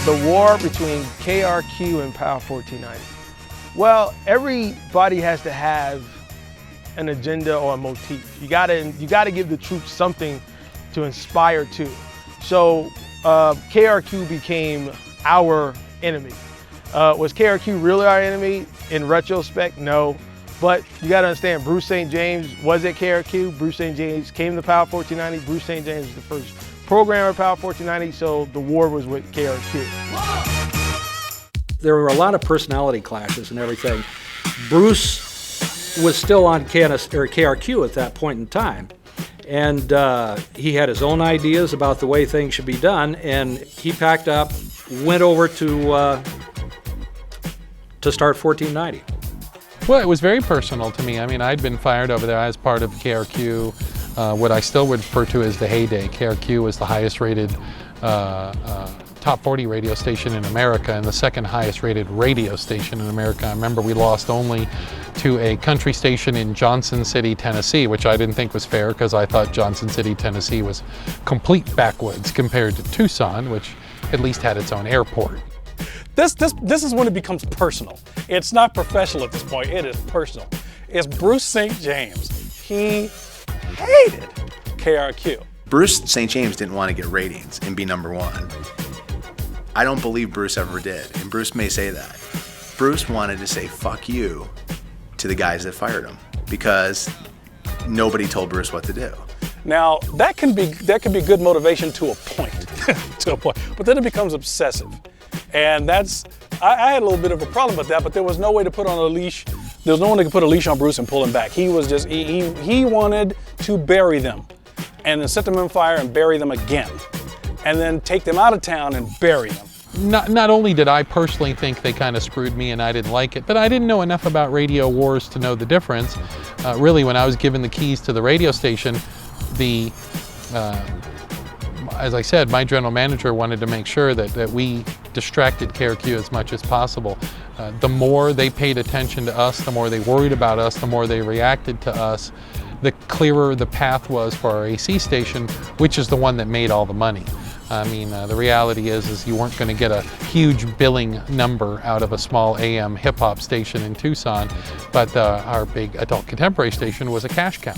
The war between KRQ and Power 1490. Well, everybody has to have an agenda or a motif. You gotta give the troops something to inspire to. So KRQ became our enemy. Was KRQ really our enemy? In retrospect, no. But you gotta understand, Bruce St. James was at KRQ. Bruce St. James came to Power 1490. Bruce St. James was the first programmer of Power 1490, so the war was with KRQ. There were a lot of personality clashes and everything. Bruce was still on KRQ at that point in time. And he had his own ideas about the way things should be done, and he packed up, went over to start 1490. Well, it was very personal to me. I mean, I'd been fired over there as part of KRQ, what I still would refer to as the heyday. KRQ was the highest rated top 40 radio station in America and the second highest rated radio station in America. I remember we lost only to a country station in Johnson City, Tennessee, which I didn't think was fair because I thought Johnson City, Tennessee was complete backwoods compared to Tucson, which at least had its own airport. This is when it becomes personal. It's not professional at this point, it is personal. It's Bruce St. James. He hated KRQ. Bruce St. James didn't want to get ratings and be #1. I don't believe Bruce ever did, and Bruce may say that. Bruce wanted to say fuck you to the guys that fired him because nobody told Bruce what to do. Now, that can be good motivation to a point, but then it becomes obsessive. And I had a little bit of a problem with that, but there was no way to put on a leash. There was no one that could put a leash on Bruce and pull him back. He was just, he wanted to bury them and then set them on fire and bury them again. And then take them out of town and bury them. Not only did I personally think they kind of screwed me and I didn't like it, but I didn't know enough about radio wars to know the difference. Really, when I was given the keys to the radio station, as I said, my general manager wanted to make sure that we distracted KRQ as much as possible. The more they paid attention to us, the more they worried about us, the more they reacted to us, the clearer the path was for our AC station, which is the one that made all the money. I mean, the reality is you weren't going to get a huge billing number out of a small AM hip-hop station in Tucson, but our big adult contemporary station was a cash cow.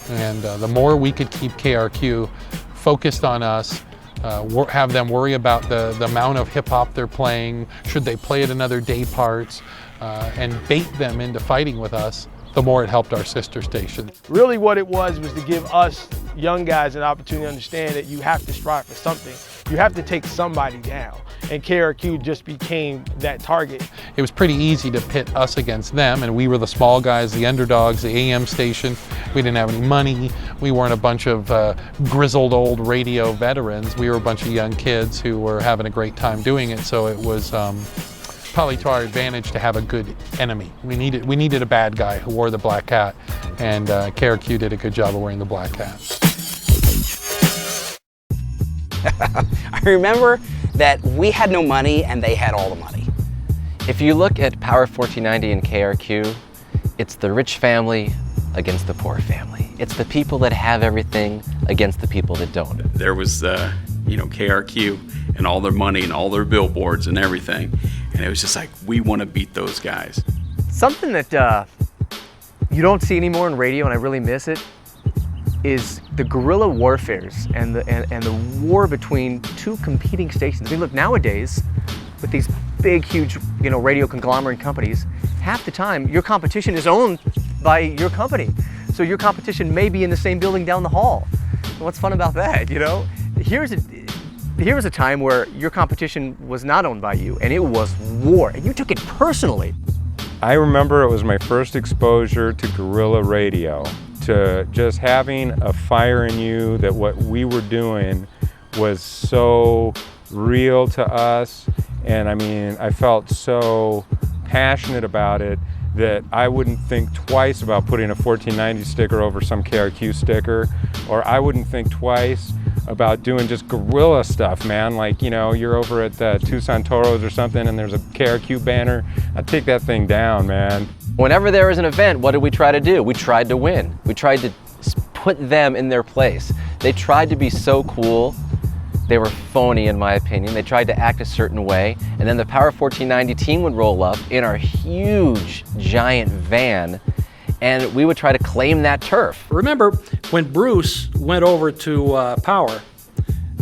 And the more we could keep KRQ focused on us, have them worry about the amount of hip-hop they're playing, should they play at another day parts, and bait them into fighting with us, the more it helped our sister station. Really what it was to give us young guys an opportunity to understand that you have to strive for something. You have to take somebody down. And KRQ just became that target. It was pretty easy to pit us against them, and we were the small guys, the underdogs, the AM station. We didn't have any money. We weren't a bunch of grizzled old radio veterans. We were a bunch of young kids who were having a great time doing it, so it was probably to our advantage to have a good enemy. We needed a bad guy who wore the black hat, and KRQ did a good job of wearing the black hat. I remember that we had no money and they had all the money. If you look at Power 1490 and KRQ, it's the rich family against the poor family. It's the people that have everything against the people that don't. There was, KRQ and all their money and all their billboards and everything. And it was just like, we want to beat those guys. Something that you don't see anymore in radio, and I really miss it, is the guerrilla warfares and the war between two competing stations. I mean, look, nowadays, with these big, huge, radio conglomerate companies, half the time your competition is owned by your company. So your competition may be in the same building down the hall. What's fun about that, Here's a time where your competition was not owned by you, and it was war, and you took it personally. I remember it was my first exposure to guerrilla radio, to just having a fire in you that what we were doing was so real to us. And I mean, I felt so passionate about it that I wouldn't think twice about putting a 1490 sticker over some KRQ sticker, or I wouldn't think twice about doing just guerrilla stuff, man. Like, you're over at the Tucson Toros or something and there's a KRQ banner, I'd take that thing down, man. Whenever there was an event, what did we try to do? We tried to win. We tried to put them in their place. They tried to be so cool They were phony, in my opinion. They tried to act a certain way, and then the Power 1490 team would roll up in our huge, giant van, and we would try to claim that turf. Remember, when Bruce went over to Power,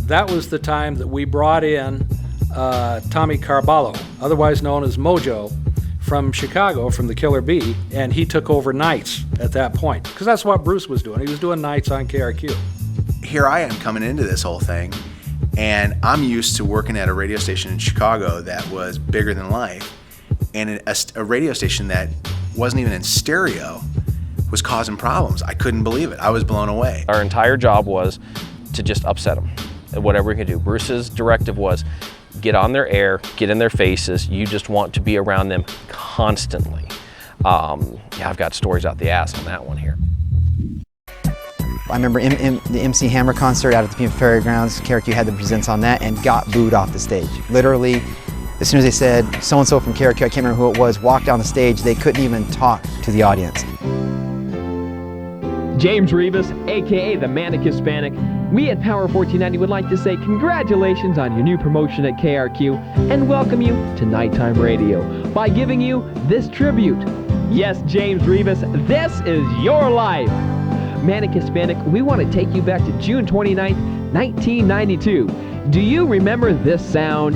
that was the time that we brought in Tommy Carballo, otherwise known as Mojo, from Chicago, from the Killer Bee, and he took over nights at that point, because that's what Bruce was doing. He was doing nights on KRQ. Here I am coming into this whole thing, and I'm used to working at a radio station in Chicago that was bigger than life, and a radio station that wasn't even in stereo was causing problems. I couldn't believe it. I was blown away. Our entire job was to just upset them, whatever we could do. Bruce's directive was, get on their air, get in their faces. You just want to be around them constantly. Yeah, I've got stories out the ass on that one here. I remember the MC Hammer concert out at the Pima Fairgrounds. KRQ had the presents on that and got booed off the stage. Literally, as soon as they said so-and-so from KRQ, I can't remember who it was, walked down the stage, they couldn't even talk to the audience. James Rivas, aka the Manic Hispanic, we at Power 1490 would like to say congratulations on your new promotion at KRQ and welcome you to Nighttime Radio by giving you this tribute. Yes, James Rivas, this is your life. Manic Hispanic, we want to take you back to June 29th, 1992. Do you remember this sound?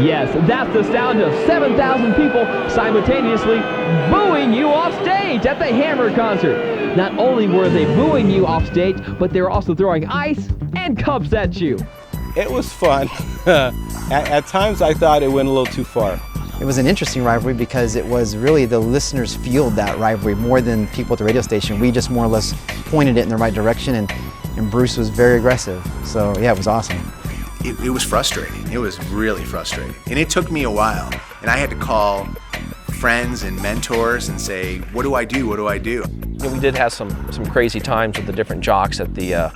Yes, that's the sound of 7,000 people simultaneously booing you off stage at the Hammer concert. Not only were they booing you off stage, but they were also throwing ice and cups at you. It was fun. At times I thought it went a little too far. It was an interesting rivalry because it was really the listeners fueled that rivalry more than people at the radio station. We just more or less pointed it in the right direction, and Bruce was very aggressive. So yeah, it was awesome. It was frustrating. It was really frustrating. And it took me a while. And I had to call friends and mentors and say, what do I do? What do I do? We did have some crazy times with the different jocks at the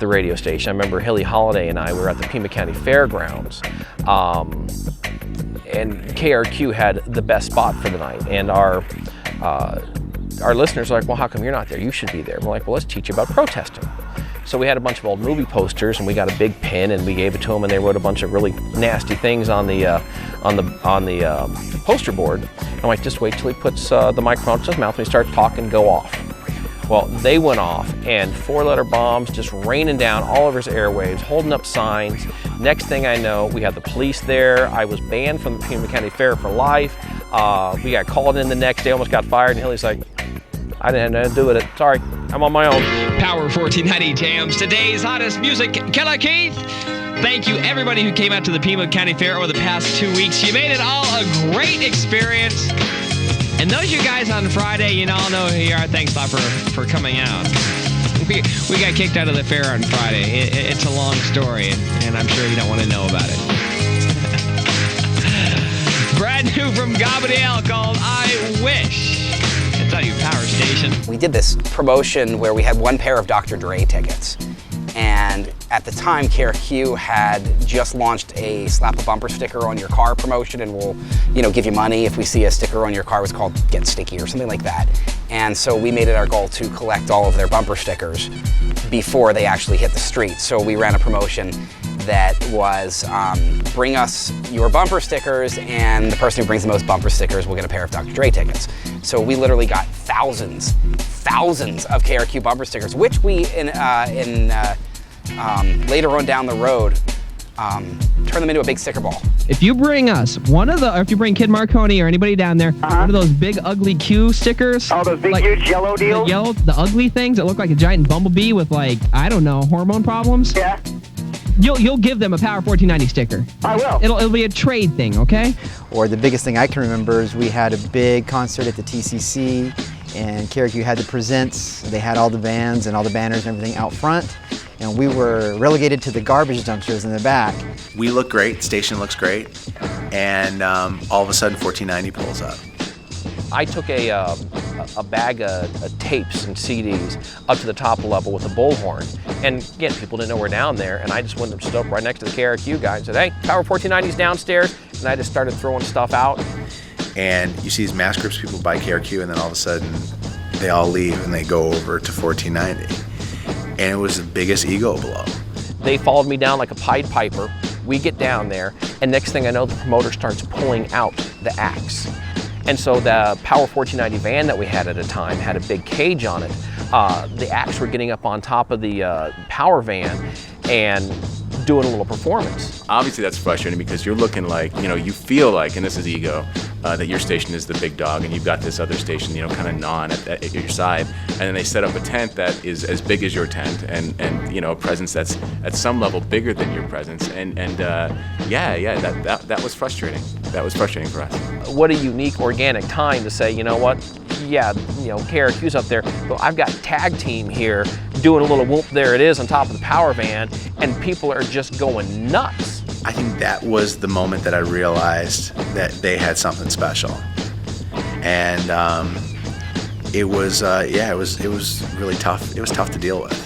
radio station. I remember Hilly Holiday and I were at the Pima County Fairgrounds. And KRQ had the best spot for the night. And our listeners were like, well, how come you're not there? You should be there. We're like, well, let's teach you about protesting. So we had a bunch of old movie posters, and we got a big pen, and we gave it to them, and they wrote a bunch of really nasty things on the poster board. I'm like, just wait till he puts the microphone to his mouth and he starts talking, go off. Well, they went off, and 4-letter bombs just raining down all over his airwaves, holding up signs. Next thing I know, we had the police there. I was banned from the Pima County Fair for life. We got called in the next day, almost got fired, and Hilly's like, I didn't have nothing to do with it. Sorry, I'm on my own. Power 1490 jams today's hottest music. Keller Keith, thank you everybody who came out to the Pima County Fair over the past 2 weeks. You made it all a great experience. And those you guys on Friday, you all know who you are. Thanks a lot for coming out. We got kicked out of the fair on Friday. It's a long story, and I'm sure you don't want to know about it. Brand new from Gabrielle called I Wish. It's on your power station. We did this promotion where we had one pair of Dr. Dre tickets. And at the time, KRQ had just launched a slap a bumper sticker on your car promotion, and we'll, give you money if we see a sticker on your car. It was called Get Sticky or something like that. And so we made it our goal to collect all of their bumper stickers before they actually hit the street. So we ran a promotion that was bring us your bumper stickers, and the person who brings the most bumper stickers will get a pair of Dr. Dre tickets. So we literally got thousands of KRQ bumper stickers, which we later on down the road turn them into a big sticker ball. If you bring us or if you bring Kid Marconi or anybody down there, one of those big ugly Q stickers. Oh, those big huge yellow deals? The ugly things that look like a giant bumblebee with hormone problems. Yeah. You'll give them a Power 1490 sticker. I will. It'll be a trade thing, okay? Or the biggest thing I can remember is we had a big concert at the TCC, and KRQ had the presents. They had all the vans and all the banners and everything out front, and we were relegated to the garbage dumpsters in the back. We look great, station looks great, and all of a sudden 1490 pulls up. I took a a bag of tapes and CDs up to the top level with a bullhorn. And again, people didn't know we're down there, and I just went and stood up right next to the KRQ guy and said, hey, Power 1490's downstairs, and I just started throwing stuff out. And you see these mass groups of people buy KRQ, and then all of a sudden they all leave and they go over to 1490. And it was the biggest ego blow. They followed me down like a Pied Piper. We get down there, and next thing I know, the promoter starts pulling out the acts. And so the Power 1490 van that we had at a time had a big cage on it. The acts were getting up on top of the power van and doing a little performance. Obviously that's frustrating because you're looking like, you feel like, and this is ego, that your station is the big dog and you've got this other station, kind of gnawing at your side. And then they set up a tent that is as big as your tent and a presence that's at some level bigger than your presence. That was frustrating. That was frustrating for us. What a unique organic time to say, you know what? Yeah, KRQ's up there, but I've got tag team here doing a little whoop, there it is on top of the power van, and people are just going nuts. I think that was the moment that I realized that they had something special. And it was really tough. It was tough to deal with.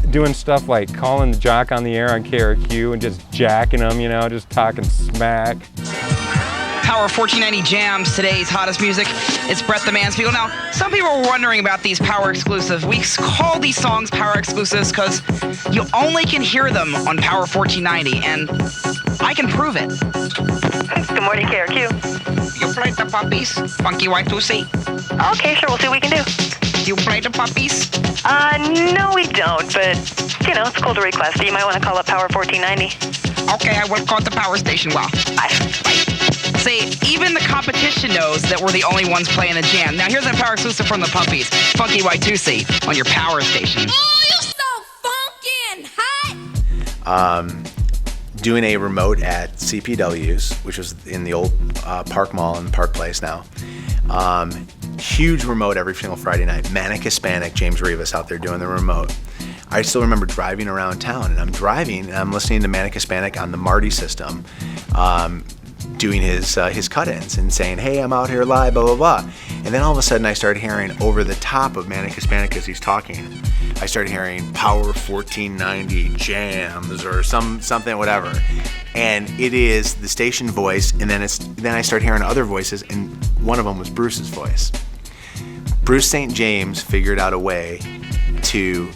Doing stuff like calling the jock on the air on KRQ and just jacking them, just talking smack. Power 1490 jams today's hottest music. It's Brett the Mansfield. Now, some people were wondering about these Power exclusives. We call these songs Power exclusives because you only can hear them on Power 1490, and I can prove it. Good morning, KRQ. You play the puppies, Funky Y2C? Okay, sure, we'll see what we can do. Do you play the puppies? No, we don't, but, it's cool to request. You might want to call up Power 1490. Okay, I will call the power station. Well, bye. See, even the competition knows that we're the only ones playing the jam. Now, here's a Power exclusive from the Puppies, Funky Y2C, on your power station. Oh, you're so funky and hot! Doing a remote at CPW's, which was in the old Park Mall and Park Place now. Huge remote every single Friday night. Manic Hispanic, James Rivas out there doing the remote. I still remember driving around town, and I'm driving, and I'm listening to Manic Hispanic on the Marty system, doing his cut-ins and saying, hey, I'm out here live, blah, blah, blah. And then all of a sudden I started hearing over the top of Manic Hispanic as he's talking, I started hearing Power 1490 jams or something, whatever. And it is the station voice, and then I started hearing other voices, and one of them was Bruce's voice. Bruce St. James figured out a way to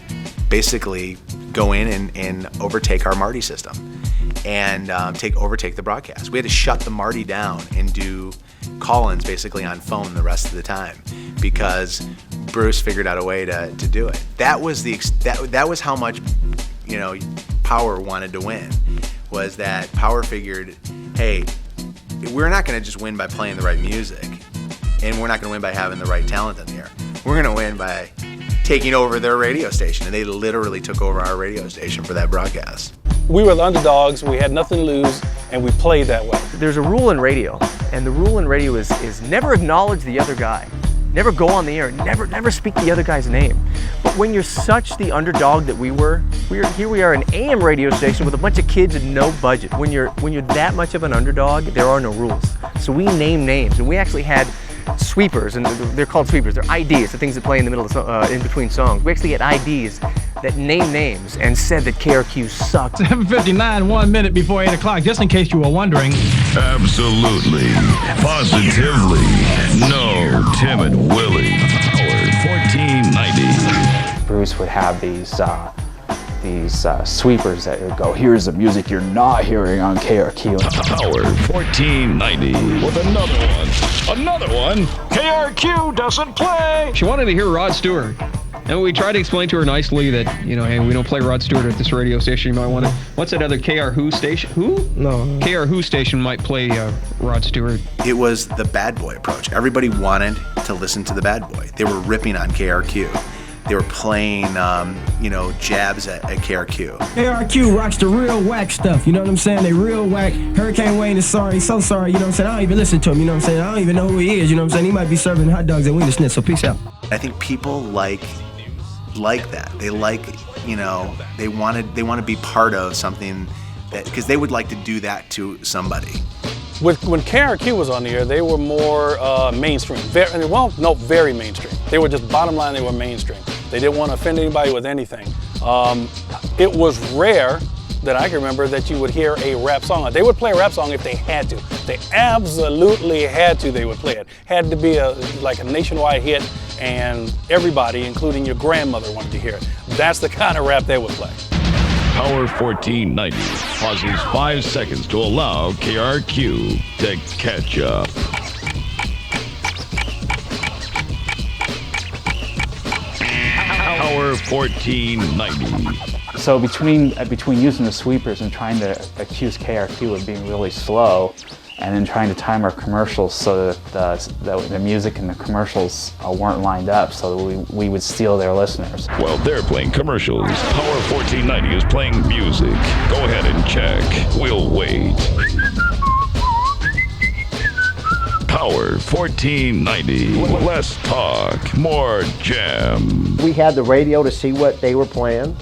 basically go in and overtake our Marty system and overtake the broadcast. We had to shut the Marty down and do call-ins basically on phone the rest of the time because Bruce figured out a way to do it. That was that was how much Power wanted to win, was that Power figured, hey, we're not going to just win by playing the right music, and we're not going to win by having the right talent in the air. We're going to win by taking over their radio station, and they literally took over our radio station for that broadcast. We were the underdogs, we had nothing to lose, and we played that way. There's a rule in radio, and the rule in radio is never acknowledge the other guy. Never go on the air, never speak the other guy's name. But when you're such the underdog that we are, here we are an AM radio station with a bunch of kids and no budget. When you're that much of an underdog, there are no rules. So we name names, and we actually had sweepers, and they're called sweepers. They're IDs, the things that play in the middle of in between songs. We actually had IDs that named names and said that KRQ sucked. 7:59, 1 minute before 8 o'clock, just in case you were wondering. Absolutely, positively, no timid Willie. Power 1490. Bruce would have these sweepers that would go, here's the music you're not hearing on KRQ. Power 1490 with another one. KRQ doesn't play. She wanted to hear Rod Stewart. And we tried to explain to her nicely that, hey, we don't play Rod Stewart at this radio station. You might want to, what's that other KR Who station? Who? No. KR Who station might play Rod Stewart. It was the bad boy approach. Everybody wanted to listen to the bad boy. They were ripping on KRQ. They were playing, jabs at KRQ. KRQ rocks the real whack stuff, you know what I'm saying? They real whack. Hurricane Wayne is sorry, so sorry, you know what I'm saying? I don't even listen to him, you know what I'm saying? I don't even know who he is, you know what I'm saying? He might be serving hot dogs at Wiener Schnitzel, so peace out. I think people like that. They like, they want to be part of something that, because they would like to do that to somebody. When KRQ was on the air, they were more mainstream. Very mainstream. They were just, bottom line, they were mainstream. They didn't want to offend anybody with anything. It was rare that I can remember that you would hear a rap song. They would play a rap song if they had to. They absolutely had to, they would play it. Had to be like a nationwide hit, and everybody, including your grandmother, wanted to hear it. That's the kind of rap they would play. Power 1490 pauses 5 seconds to allow KRQ to catch up. Power 1490. So between using the sweepers and trying to accuse KRQ of being really slow, and then trying to time our commercials so that the music and the commercials weren't lined up, so that we would steal their listeners. While they're playing commercials, Power 1490 is playing music. Go ahead and check. We'll wait. Power 1490. Less talk, more jam. We had the radio to see what they were playing,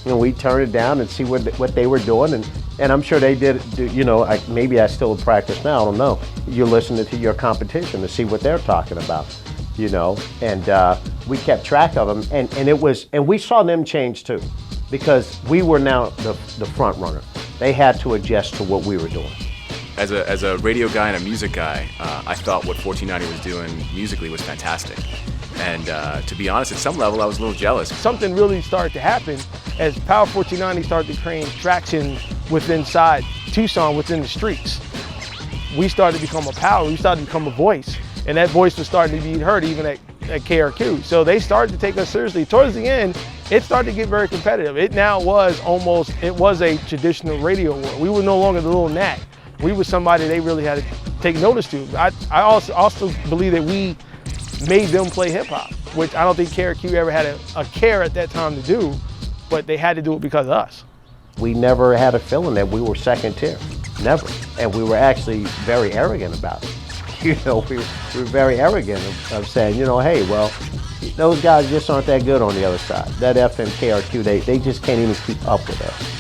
and we turned it down and see what they were doing, and I'm sure they did. You know, maybe I still practice now. I don't know. You're listening to your competition to see what they're talking about, you know. And we kept track of them, and we saw them change too, because we were now the front runner. They had to adjust to what we were doing. As a radio guy and a music guy, I thought what 1490 was doing musically was fantastic. And to be honest, at some level, I was a little jealous. Something really started to happen as Power 1490 started to gain traction inside Tucson, within the streets. We started to become a power, we started to become a voice, and that voice was starting to be heard even at KRQ. So they started to take us seriously. Towards the end, it started to get very competitive. It was a traditional radio war. We were no longer the little gnat. We were somebody they really had to take notice to. I also believe that we made them play hip hop, which I don't think KRQ ever had a care at that time to do, but they had to do it because of us. We never had a feeling that we were second tier, never. And we were actually very arrogant about it. You know, we were very arrogant of saying, you know, hey, well, those guys just aren't that good on the other side. That FM KRQ, they just can't even keep up with us.